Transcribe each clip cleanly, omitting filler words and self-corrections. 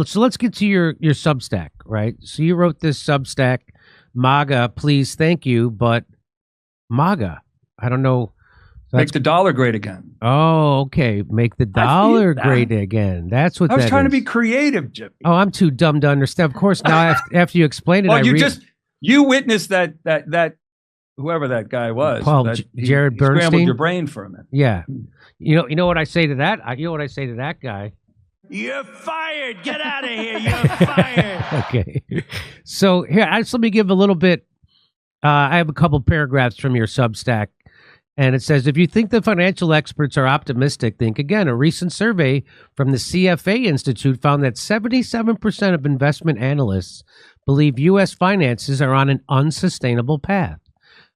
So let's get to your Substack, right? So you wrote this Substack, MAGA, please, thank you, but MAGA, I don't know. Make the dollar great again. Oh, okay. Make the dollar great again. That's what I was that trying is. to be creative, Jimmy. Oh, I'm too dumb to understand. Of course, now after you explain it, well, you witnessed that whoever that guy was. Paul, Jared Bernstein. Scrambled your brain for a minute. Yeah. You know what I say to that? You know what I say to that guy? You're fired. Get out of here. You're fired. Okay. So here, let me give a little bit. I have a couple paragraphs from your Substack. And it says, if you think the financial experts are optimistic, think again. A recent survey from the CFA Institute found that 77% of investment analysts believe U.S. finances are on an unsustainable path.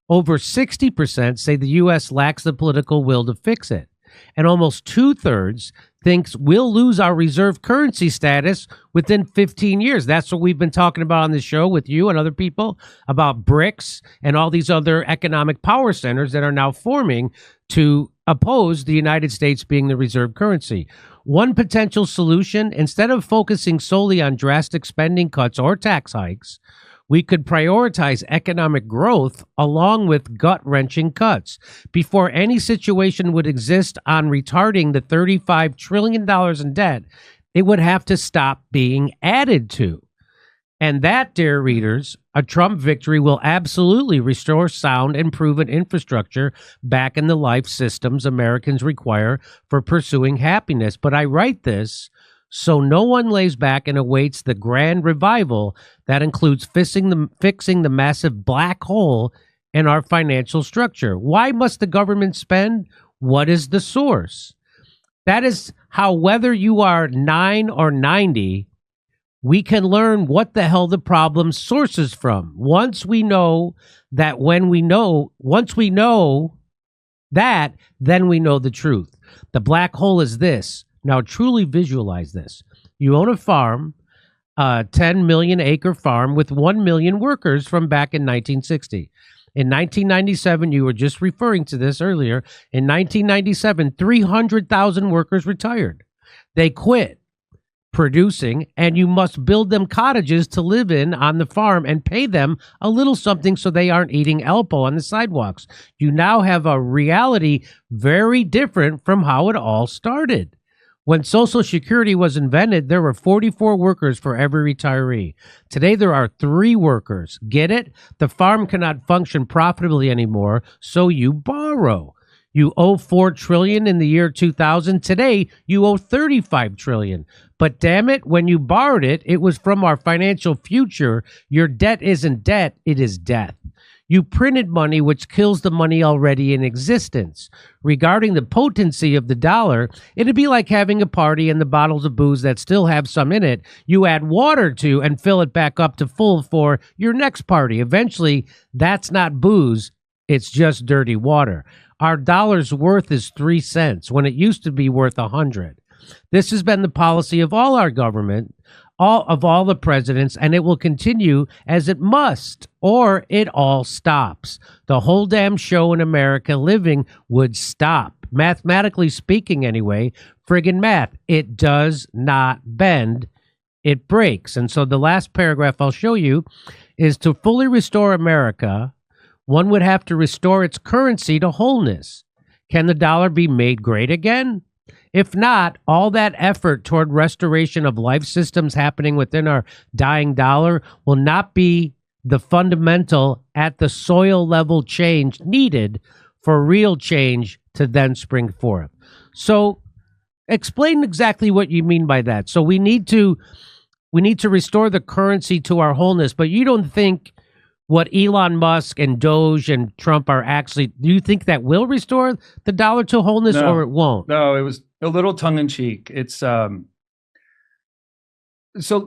Over 60% say the U.S. lacks the political will to fix it. And almost 2/3 thinks we'll lose our reserve currency status within 15 years. That's what we've been talking about on this show with you and other people about BRICS and all these other economic power centers that are now forming to oppose the United States being the reserve currency. One potential solution, instead of focusing solely on drastic spending cuts or tax hikes, we could prioritize economic growth along with gut-wrenching cuts. Before any situation would exist on retarding the $35 trillion in debt, it would have to stop being added to. And that, dear readers, a Trump victory will absolutely restore sound and proven infrastructure back in the life systems Americans require for pursuing happiness. But I write this so no one lays back and awaits the grand revival that includes fixing the massive black hole in our financial structure. Why must the government spend? What is the source? That is how, whether you are 9 or 90, we can learn what the hell the problem sources from. Once we know that, then we know the truth. The black hole is this. Now, truly visualize this. You own a farm, a 10 million acre farm with 1 million workers from back in 1960. In 1997, you were just referring to this earlier. In 1997, 300,000 workers retired. They quit producing, and you must build them cottages to live in on the farm and pay them a little something so they aren't eating Alpo on the sidewalks. You now have a reality very different from how it all started. When Social Security was invented, there were 44 workers for every retiree. Today, there are 3 workers. Get it? The farm cannot function profitably anymore, so you borrow. You owe $4 trillion in the year 2000. Today, you owe $35 trillion. But damn it, when you borrowed it, it was from our financial future. Your debt isn't debt, it is death. You printed money, which kills the money already in existence. Regarding the potency of the dollar, it'd be like having a party and the bottles of booze that still have some in it, you add water to and fill it back up to full for your next party. Eventually, that's not booze, it's just dirty water. Our dollar's worth is 3 cents when it used to be worth 100. This has been the policy of all our government, all the presidents, and it will continue as it must, or it all stops. The whole damn show in America living would stop. Mathematically speaking, anyway, friggin' math, it does not bend, it breaks. And so the last paragraph I'll show you is, to fully restore America, one would have to restore its currency to wholeness. Can the dollar be made great again? If not, all that effort toward restoration of life systems happening within our dying dollar will not be the fundamental at the soil level change needed for real change to then spring forth. So explain exactly what you mean by that. So we need to restore the currency to our wholeness, but you don't think what Elon Musk and Doge and Trump are actually, do you think that will restore the dollar to wholeness, or it won't? No, it was a little tongue in cheek. It's so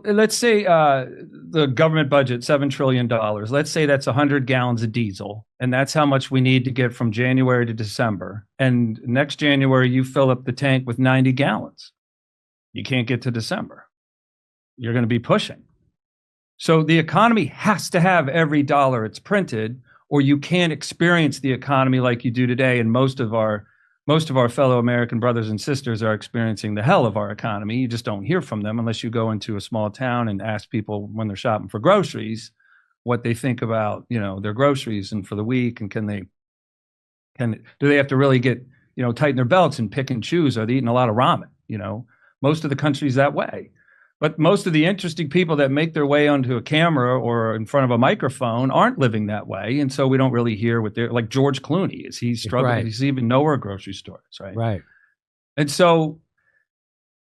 let's say the government budget, $7 trillion. Let's say that's 100 gallons of diesel, and that's how much we need to get from January to December. And next January, you fill up the tank with 90 gallons. You can't get to December. You're going to be pushing. So the economy has to have every dollar it's printed, or you can't experience the economy like you do today in most of our most of our fellow American brothers and sisters are experiencing the hell of our economy. You just don't hear from them unless you go into a small town and ask people when they're shopping for groceries what they think about, their groceries and for the week, and do they have to really get, tighten their belts and pick and choose? Are they eating a lot of ramen? Most of the country's that way. But most of the interesting people that make their way onto a camera or in front of a microphone aren't living that way. And so we don't really hear what they're like. George Clooney, is he struggling? Right. Does he even know where a grocery store is? Right. Right. And so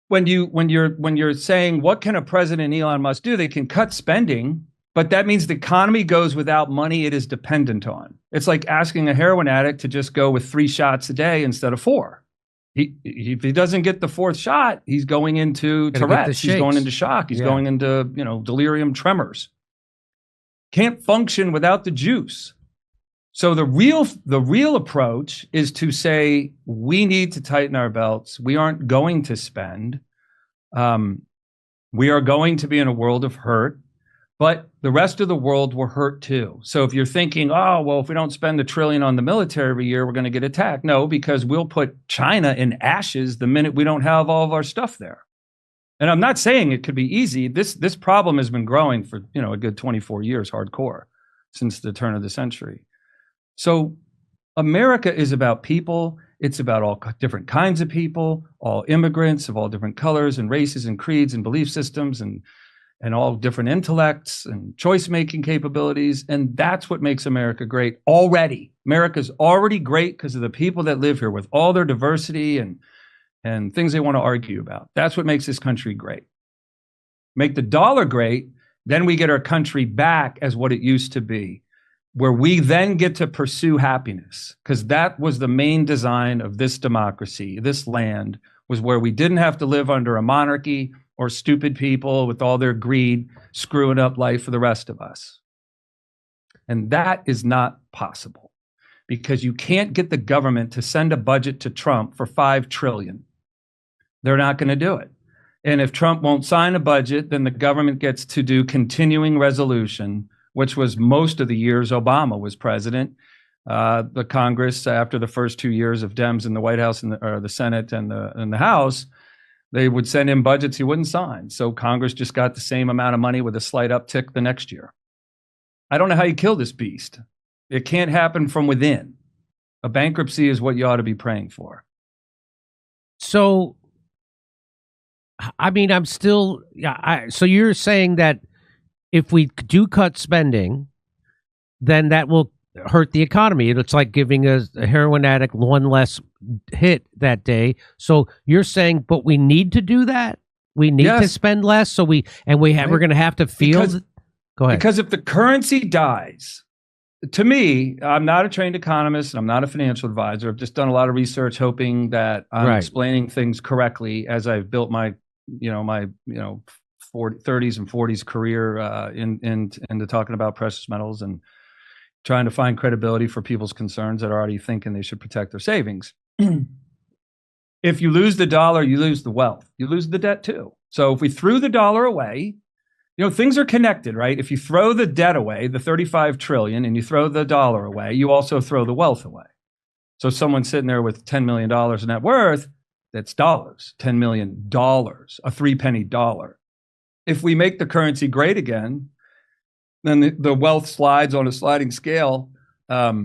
when you're saying, what can a president Elon Musk do? They can cut spending, but that means the economy goes without money it is dependent on. It's like asking a heroin addict to just go with 3 shots a day instead of 4. If he doesn't get the 4th shot, he's going into Tourette's. He's going into shock. He's going into, delirium tremors. Can't function without the juice. So the real approach is to say, we need to tighten our belts. We aren't going to spend. We are going to be in a world of hurt, but the rest of the world will hurt too. So if you're thinking, oh, well, if we don't spend $1 trillion on the military every year, we're going to get attacked. No, because we'll put China in ashes the minute we don't have all of our stuff there. And I'm not saying it could be easy. This problem has been growing for, a good 24 years, hardcore, since the turn of the century. So America is about people. It's about all different kinds of people, all immigrants of all different colors and races and creeds and belief systems and all different intellects and choice-making capabilities. And that's what makes America great already. America's already great because of the people that live here with all their diversity and things they want to argue about. That's what makes this country great. Make the dollar great, then we get our country back as what it used to be, where we then get to pursue happiness, because that was the main design of this democracy. This land was where we didn't have to live under a monarchy or stupid people with all their greed screwing up life for the rest of us. And that is not possible, because you can't get the government to send a budget to Trump for $5 trillion. They're not going to do it. And if Trump won't sign a budget, then the government gets to do continuing resolution, which was most of the years Obama was president. The Congress, after the first 2 years of Dems in the White House or the Senate and the House, they would send him budgets he wouldn't sign. So Congress just got the same amount of money with a slight uptick the next year. I don't know how you kill this beast. It can't happen from within. A bankruptcy is what you ought to be praying for. So, I mean, I'm still, so you're saying that if we do cut spending, then that will hurt the economy. It's like giving a heroin addict one less hit that day. So you're saying, but we need to do that? We need to spend less. So we're going to have to feel. Go ahead. Because if the currency dies, to me, I'm not a trained economist and I'm not a financial advisor. I've just done a lot of research, hoping that I'm explaining things correctly as I've built my 30s and 40s career into talking about precious metals and trying to find credibility for people's concerns that are already thinking they should protect their savings. If you lose the dollar, you lose the wealth. You lose the debt too. So if we threw the dollar away, things are connected, right? If you throw the debt away, the 35 trillion, and you throw the dollar away, you also throw the wealth away. So someone sitting there with $10 million in net worth, that's dollars, $10 million, a 3-penny dollar. If we make the currency great again, then the wealth slides on a sliding scale. But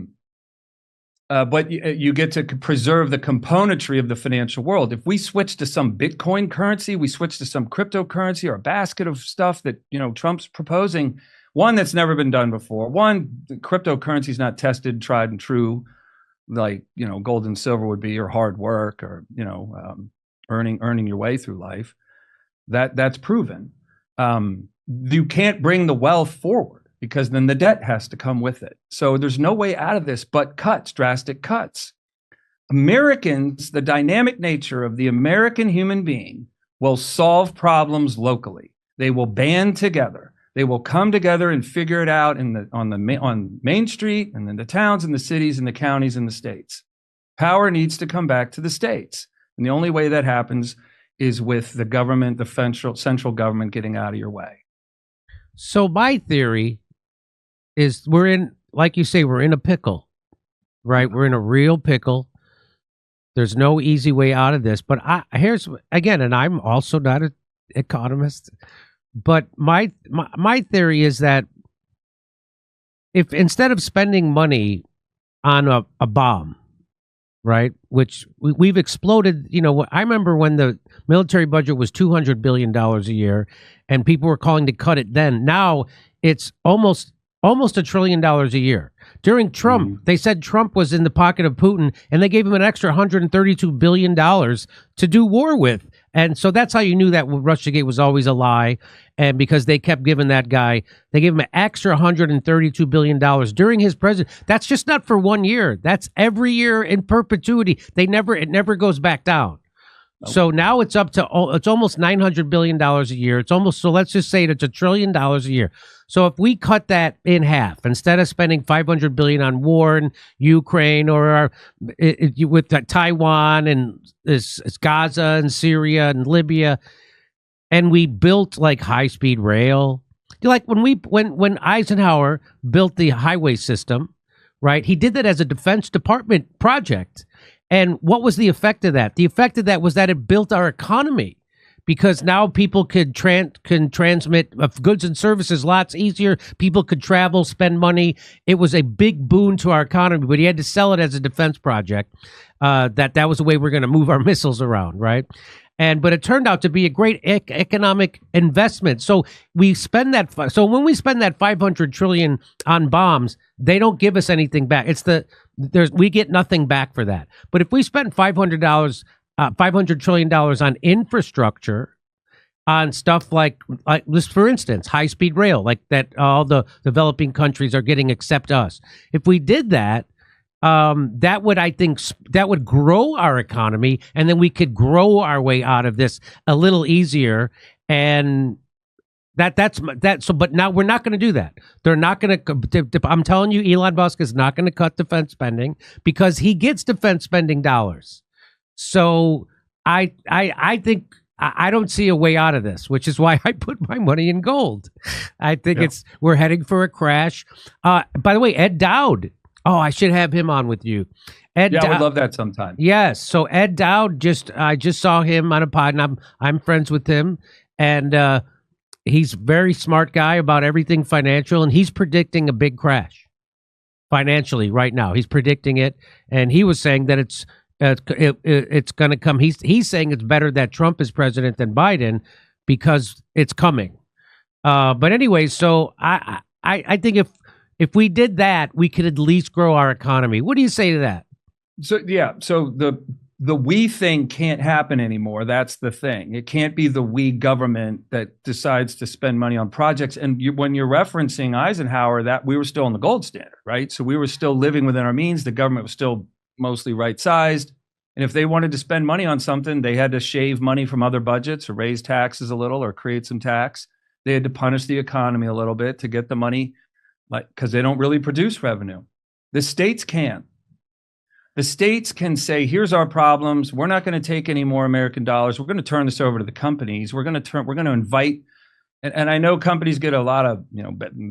you get to preserve the componentry of the financial world. If we switch to some Bitcoin currency, we switch to some cryptocurrency or a basket of stuff that, Trump's proposing, one that's never been done before. One, cryptocurrency is not tested, tried and true, like, gold and silver would be, or hard work, or, earning your way through life. That's proven. You can't bring the wealth forward, because then the debt has to come with it. So there's no way out of this but cuts, drastic cuts. Americans, the dynamic nature of the American human being, will solve problems locally. They will band together. They will come together and figure it out on Main Street, and in the towns and the cities and the counties and the states. Power needs to come back to the states. And the only way that happens is with the government, the central government, getting out of your way. So my theory is like you say, we're in a pickle, right? We're in a real pickle. There's no easy way out of this. But here's again, and I'm also not an economist, but my theory is that if instead of spending money on a bomb, right, which we've exploded, I remember when the military budget was $200 billion a year and people were calling to cut it then. Now it's almost $1 trillion a year. During Trump, they said Trump was in the pocket of Putin, and they gave him an extra $132 billion to do war with. And so that's how you knew that Russiagate was always a lie. And because they kept giving that guy, they gave him an extra $132 billion during his presidency. That's just not for 1 year. That's every year in perpetuity. It never goes back down. Nope. So now it's up to, it's almost $900 billion a year. So let's just say it's $1 trillion a year. So if we cut that in half, instead of spending $500 billion on war in Ukraine or with Taiwan and it's Gaza and Syria and Libya, and we built like high-speed rail, like when Eisenhower built the highway system, right? He did that as a Defense Department project. And what was the effect of that? The effect of that was that it built our economy, because now people can transmit goods and services lots easier. People could travel, spend money. It was a big boon to our economy, but he had to sell it as a defense project. That was the way we're going to move our missiles around, right? But it turned out to be a great economic investment. So we spend that. So when we spend that $500 trillion on bombs, they don't give us anything back. We get nothing back for that. But if we spent $500 trillion on infrastructure, on stuff like this, for instance, high-speed rail, like that all the developing countries are getting except us. If we did that, that would grow our economy, and then we could grow our way out of this a little easier. And that's so. But now we're not going to do that. They're not going to. I'm telling you, Elon Musk is not going to cut defense spending because he gets defense spending dollars. So I think I don't see a way out of this, which is why I put my money in gold. I think we're heading for a crash. By the way, Ed Dowd. Oh, I should have him on with you. I would love that sometime. Yes. So Ed Dowd, I just saw him on a pod, and I'm friends with him, and he's a very smart guy about everything financial, and he's predicting a big crash financially right now. He's predicting it, and he was saying that it's going to come. He's saying it's better that Trump is president than Biden because it's coming. But anyway, so I think if we did that, we could at least grow our economy. What do you say to that? So the we thing can't happen anymore. That's the thing. It can't be the we government that decides to spend money on projects. And when you're referencing Eisenhower, that we were still in the gold standard, right? So we were still living within our means. The government was still mostly right-sized. And if they wanted to spend money on something, they had to shave money from other budgets or raise taxes a little or create some tax. They had to punish the economy a little bit to get the money, because they don't really produce revenue. The states can. The states can say, here's our problems. We're not going to take any more American dollars. We're going to turn this over to the companies. We're going to invite, and I know companies get a lot of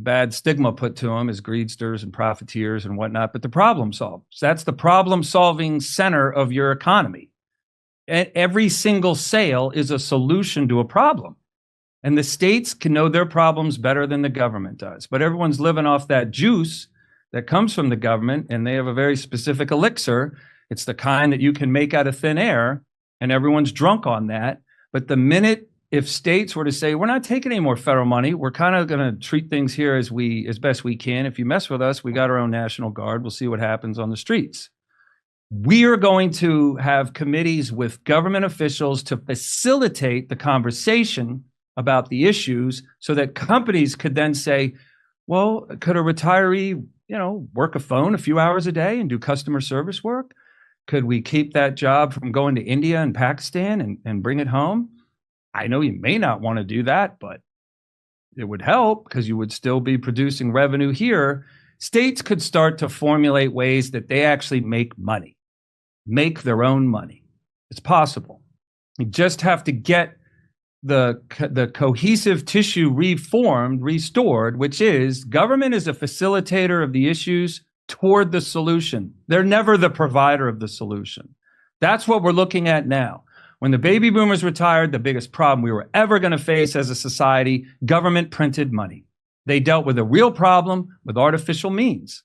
bad stigma put to them as greedsters and profiteers and whatnot, but the problem solvers. That's the problem solving center of your economy. And every single sale is a solution to a problem. And the states can know their problems better than the government does. But everyone's living off that juice that comes from the government, and they have a very specific elixir. It's the kind that you can make out of thin air, and everyone's drunk on that. But the minute if states were to say, we're not taking any more federal money, we're kind of going to treat things here as best we can. If you mess with us, we got our own National Guard. We'll see what happens on the streets. We are going to have committees with government officials to facilitate the conversation about the issues so that companies could then say, well, could a retiree, work a phone a few hours a day and do customer service work? Could we keep that job from going to India and Pakistan and bring it home? I know you may not want to do that, but it would help because you would still be producing revenue here. States could start to formulate ways that they actually make money, make their own money. It's possible. You just have to get the cohesive tissue restored, which is government is a facilitator of the issues toward the solution. They're never the provider of the solution. That's what we're looking at now. When the baby boomers retired, the biggest problem we were ever going to face as a society, government printed money. They dealt with a real problem with artificial means.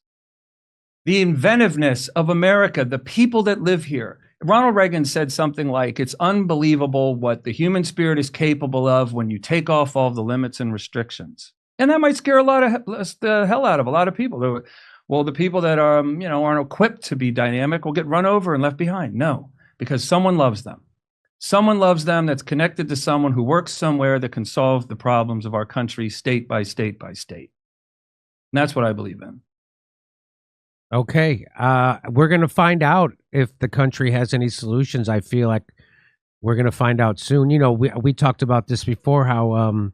The inventiveness of America, the people that live here. Ronald Reagan said something like, it's unbelievable what the human spirit is capable of when you take off all the limits and restrictions. And that might scare the hell out of a lot of people. Well, the people that aren't equipped to be dynamic will get run over and left behind. No, because someone loves them. Someone loves them that's connected to someone who works somewhere that can solve the problems of our country state by state by state. And that's what I believe in. Okay. We're going to find out if the country has any solutions. I feel like we're going to find out soon. You know, we talked about this before, how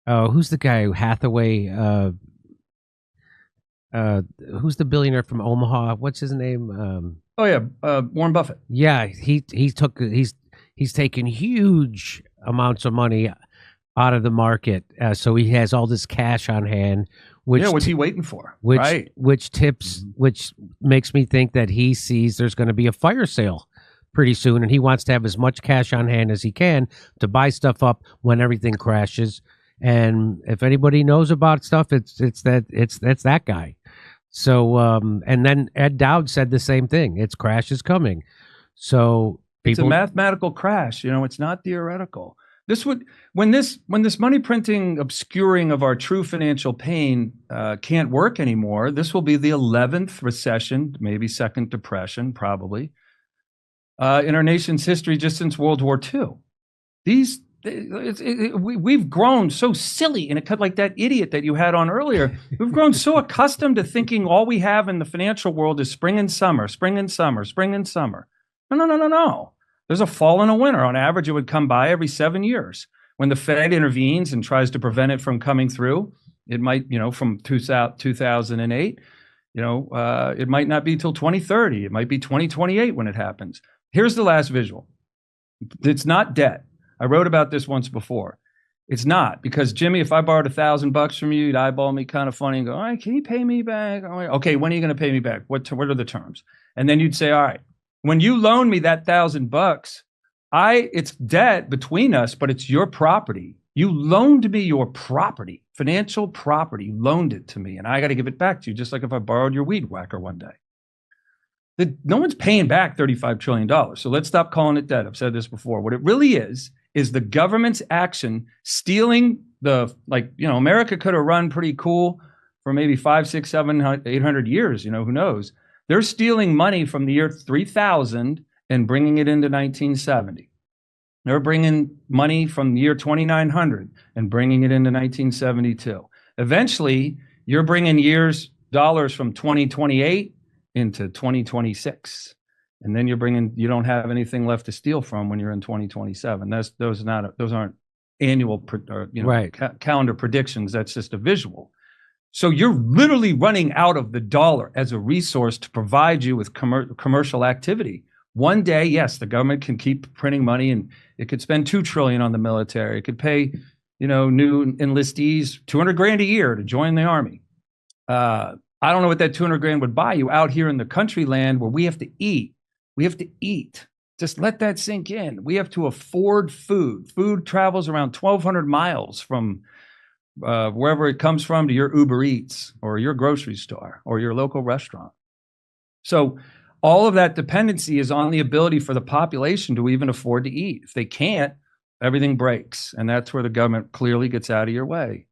who's the guy, Hathaway, who's the billionaire from Omaha? What's his name? Warren Buffett. Yeah, he's taken huge amounts of money out of the market, so he has all this cash on hand. What's he waiting for? Which makes me think that he sees there's going to be a fire sale pretty soon, and he wants to have as much cash on hand as he can to buy stuff up when everything crashes. And if anybody knows about stuff, it's that guy. So and then Ed Dowd said the same thing. Its crash is coming. So it's a mathematical crash. It's not theoretical. When this money printing obscuring of our true financial pain can't work anymore, this will be the 11th recession, maybe second depression, probably, in our nation's history just since World War II. We've grown so silly, and it cut like that idiot that you had on earlier. We've grown so accustomed to thinking all we have in the financial world is spring and summer, spring and summer, spring and summer. No. There's a fall and a winter. On average, it would come by every 7 years. When the Fed intervenes and tries to prevent it from coming through, it might, from 2008, it might not be till 2030. It might be 2028 when it happens. Here's the last visual. It's not debt. I wrote about this once before. It's not, because Jimmy, if I borrowed $1,000 from you, you'd eyeball me kind of funny and go, all right, can you pay me back? All right, okay, when are you going to pay me back? What are the terms? And then you'd say, all right, when you loan me that $1,000, it's debt between us, but it's your property. You loaned me your property, financial property. You loaned it to me, and I got to give it back to you, just like if I borrowed your weed whacker one day. No one's paying back $35 trillion. So let's stop calling it debt. I've said this before. What it really is the government's action stealing America could have run pretty cool for maybe 5, 6, 7, 800 years. Who knows? They're stealing money from the year 3000 and bringing it into 1970. They're bringing money from the year 2900 and bringing it into 1972. Eventually, you're bringing dollars from 2028 into 2026. And then you don't have anything left to steal from when you're in 2027. Those aren't annual calendar predictions. That's just a visual. So you're literally running out of the dollar as a resource to provide you with commercial activity. One day, yes, the government can keep printing money, and it could spend $2 trillion on the military. It could pay, new enlistees $200,000 a year to join the army. I don't know what that $200,000 would buy you out here in the country land where we have to eat. We have to eat. Just let that sink in. We have to afford food. Food travels around 1,200 miles from wherever it comes from to your Uber Eats or your grocery store or your local restaurant. So all of that dependency is on the ability for the population to even afford to eat. If they can't, everything breaks. And that's where the government clearly gets out of your way.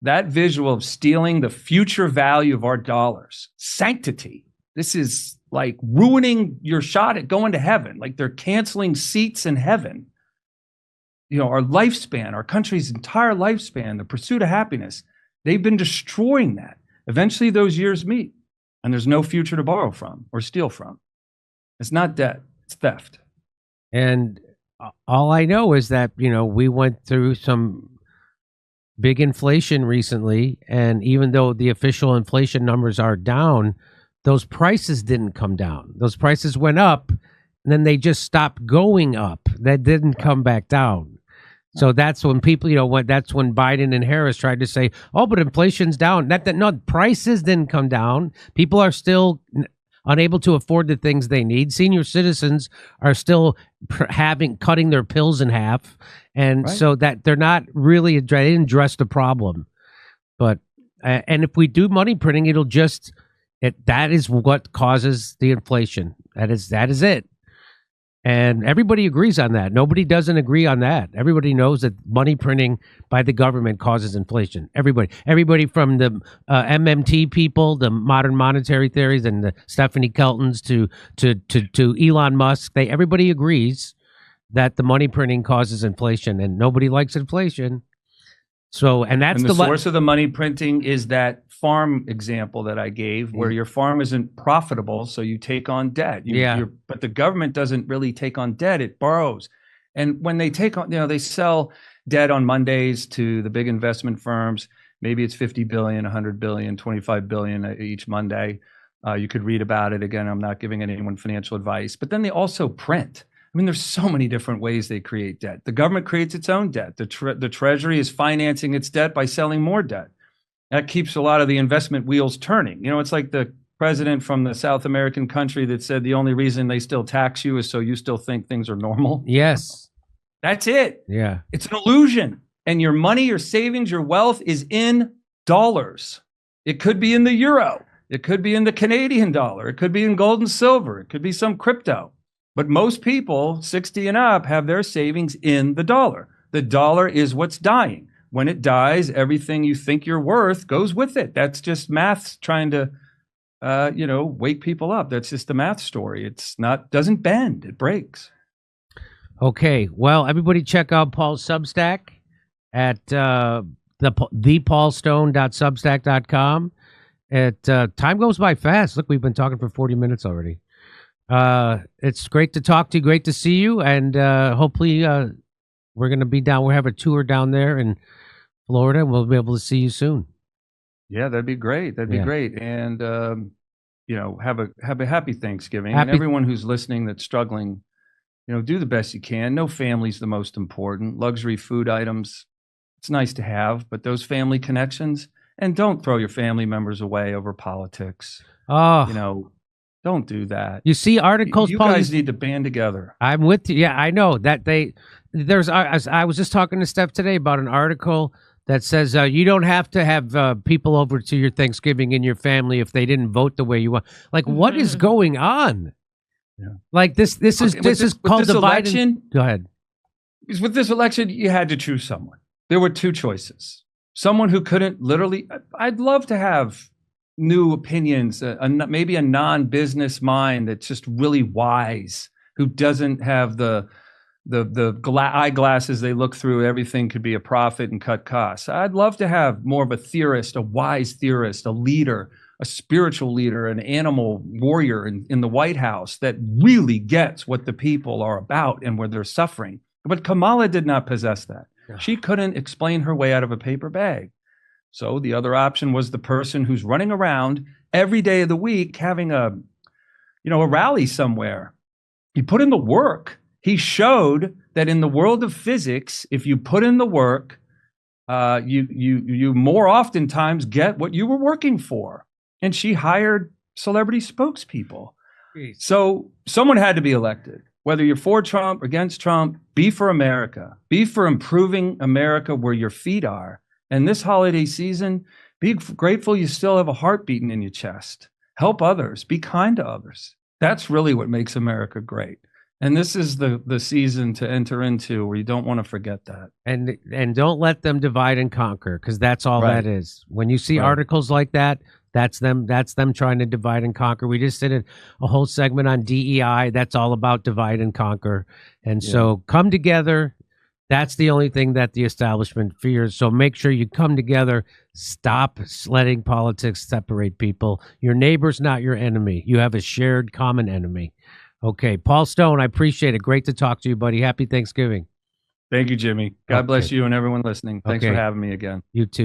That visual of stealing the future value of our dollars, sanctity. This is like ruining your shot at going to heaven. Like they're canceling seats in heaven. Our lifespan, our country's entire lifespan, the pursuit of happiness, they've been destroying that. Eventually those years meet, and there's no future to borrow from or steal from. It's not debt, it's theft. And all I know is that, we went through some big inflation recently, and even though the official inflation numbers are down, those prices didn't come down. Those prices went up, and then they just stopped going up. That didn't come back down. So that's when people, that's when Biden and Harris tried to say, oh, but inflation's down. No, prices didn't come down. People are still unable to afford the things they need. Senior citizens are still cutting their pills in half, and Right. so that they're not really they didn't address the problem. But and if we do money printing, it'll just that is what causes the inflation. That is it. And everybody agrees on that. Nobody doesn't agree on that. Everybody knows that money printing by the government causes inflation. Everybody from the MMT people, the modern monetary theories, and the Stephanie Keltons to Elon Musk. Everybody agrees that the money printing causes inflation, and nobody likes inflation. So, and that's the source of the money printing is that farm example that I gave, where your farm isn't profitable, so you take on debt. But the government doesn't really take on debt; it borrows. And when they take on, they sell debt on Mondays to the big investment firms. Maybe it's 50 billion, 100 billion, 25 billion each Monday. You could read about it. Again, I'm not giving anyone financial advice. But then they also print. I mean, there's so many different ways they create debt. The government creates its own debt. The Treasury is financing its debt by selling more debt. That keeps a lot of the investment wheels turning. It's like the president from the South American country that said the only reason they still tax you is so you still think things are normal. Yes. That's it. Yeah. It's an illusion. And your money, your savings, your wealth is in dollars. It could be in the euro. It could be in the Canadian dollar. It could be in gold and silver. It could be some crypto. But most people 60 and up have their savings in the dollar. The dollar is what's dying. When it dies, everything you think you're worth goes with it. That's just math trying to, wake people up. That's just the math story. Doesn't bend, it breaks. Okay. Well, everybody check out Paul's Substack at thepaulstone.substack.com. Time goes by fast. Look, we've been talking for 40 minutes already. It's great to talk to you. Great to see you. And hopefully we're going to be down. We'll have a tour down there in Florida, and we'll be able to see you soon. Yeah, that'd be great. That'd be great. And, have a happy Thanksgiving. And everyone who's listening that's struggling, do the best you can. No family's the most important. Luxury food items, it's nice to have, but those family connections, and don't throw your family members away over politics. Oh, don't do that. You see articles. You guys need to band together. I'm with you. Yeah, I know that I was just talking to Steph today about an article that says you don't have to have people over to your Thanksgiving in your family if they didn't vote the way you want. Like, what is going on? Yeah. Like this is called dividing. Go ahead. Because with this election, you had to choose someone. There were two choices. Someone who couldn't literally. I'd love to have new opinions, maybe a non-business mind that's just really wise, who doesn't have the eyeglasses they look through. Everything could be a profit and cut costs. I'd love to have more of a theorist, a wise theorist, a leader, a spiritual leader, an animal warrior in the White House that really gets what the people are about and where they're suffering. But Kamala did not possess that. She couldn't explain her way out of a paper bag. So the other option was the person who's running around every day of the week having a rally somewhere. He put in the work. He showed that in the world of physics, if you put in the work, you more oftentimes get what you were working for. And she hired celebrity spokespeople. Jeez. So someone had to be elected. Whether you're for Trump or against Trump, be for America. Be for improving America where your feet are. And this holiday season, be grateful you still have a heart beating in your chest. Help others. Be kind to others. That's really what makes America great. And this is the season to enter into where you don't want to forget that. And don't let them divide and conquer, because that's all that is. When you see articles like that, that's them trying to divide and conquer. We just did a whole segment on DEI. That's all about divide and conquer. And so come together. That's the only thing that the establishment fears. So make sure you come together. Stop letting politics separate people. Your neighbor's not your enemy. You have a shared common enemy. Okay, Paul Stone, I appreciate it. Great to talk to you, buddy. Happy Thanksgiving. Thank you, Jimmy. God bless you and everyone listening. Thanks for having me again. You too.